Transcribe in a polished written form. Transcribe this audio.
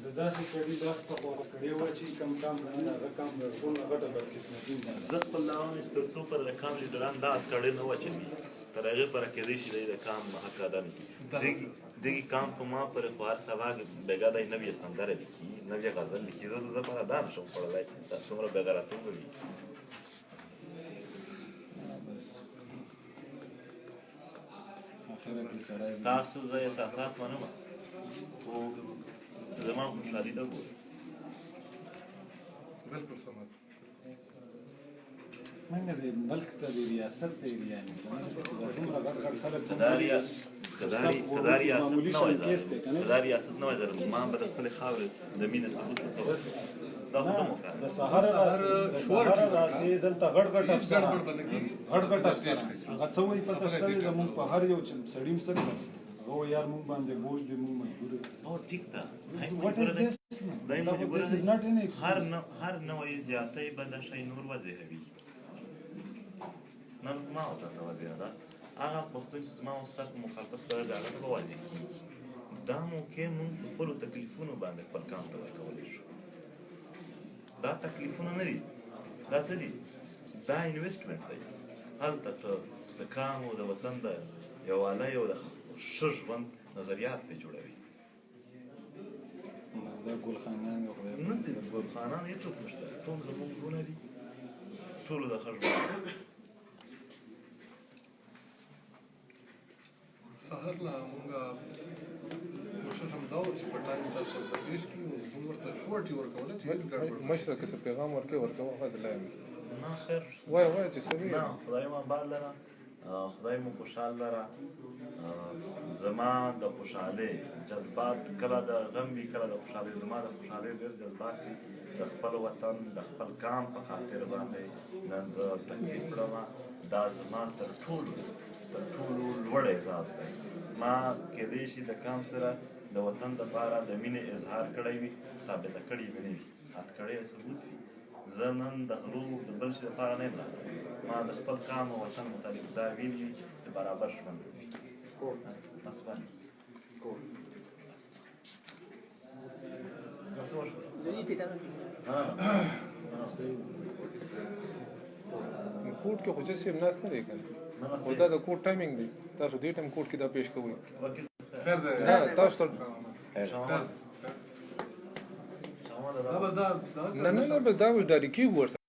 د داسې سړي لاس ته غوره کړی وه چې کوم کام نه هغه کام د ټول نه غټه بدقسمتي ده. زه خپل لاون تر څو پر د کام لیډران دا کړی نه واچوي تر هغې پره کېدی شي دی د کام حق ادا نه کړي. دغې کام په ما پرې خو هر سبا بېګا دی نوې سندره لیکي نوې غزل لیکي. زه د ده پره دا نشم خوړلی دا څومره بېغیرتوب وي. ستاسو زه احساسات منم خو زما خوشحالي ده ګورئ. بالکل سمه ده. منګه د ملک ته د ریاست ته یعنې دومره غټ غټ خلک که دا ریاست نه وای ما به د خپلې خاورې د مینې ثبوت ورته ورکړم. دا خو نه مو کار د سهاره راسې دلته غټ غټ افسران غټ غټ افسران هغه څه وایي پته شته دی زموږ په هر یو سړي م څه کړل هغه وایي یار موږ باندې بوج دی موږ مجبور یو. او ټیک ده هر نوعی زیاتی به دا شی نور وضعوي. نن ما ورته توضیح ده هغه پښتون چې زما او ستا په مخالفت سره د هغه به واضح کېږي. دا موقع موږ په خپلو تکلیفونو باندې خپل کام ته ورکولی شو. دا تکلیفونه نه دي دا څه دي دا انویسټمنټ دی. هلته ته د کام او د وطن د یووالۍ او د ښه ژوند نظریات پرې جوړوي. دا ګلخانان نه دي ګلخانان هېڅوک نشته ټول زموږ ګونه دي ټولو د ښه ژوند. سهار لا مونږ کوشش هم دا و چې په ټایم تاسو ته پیش کړو موږ ورته شورټي ورکوله چې هېڅ ګډوډ مشره که څه پیغام ورکوه هغه لا نه خیر وایه چې څه نه خدای مو آباد لره خدای مو خوشحال لره. زما د خوشحالۍ جذبات کله د غم وي کله د خوشحالۍ زما د خوشحالۍ ډېر جذبات وي د خپل وطن د خپل کام په خاطر باندې نن زه تکلیف کړم. دا زما تر ټولو لوړ احساس دی. ما کېدی شي د کام سره د وطن دپاره د مینې اظهار کړی وي ثابته کړې به نه وي هتکړی ثبوت وي. زه نن د غلو د بل شي دپاره نه یم راغلی. ما د خپل کام او وطن متعلق دا ویلي چې برابر ژوند وکړي. بس باندې څه وشول کوټ کې خو چې سیم ناست نه دی که نه خو دا د کوټ ټایمینګ دی. تاسو دې ټایم کوټ کې دا پیش کوئ تاسو ته نه به دا اوس ډالۍ کېږو ورسره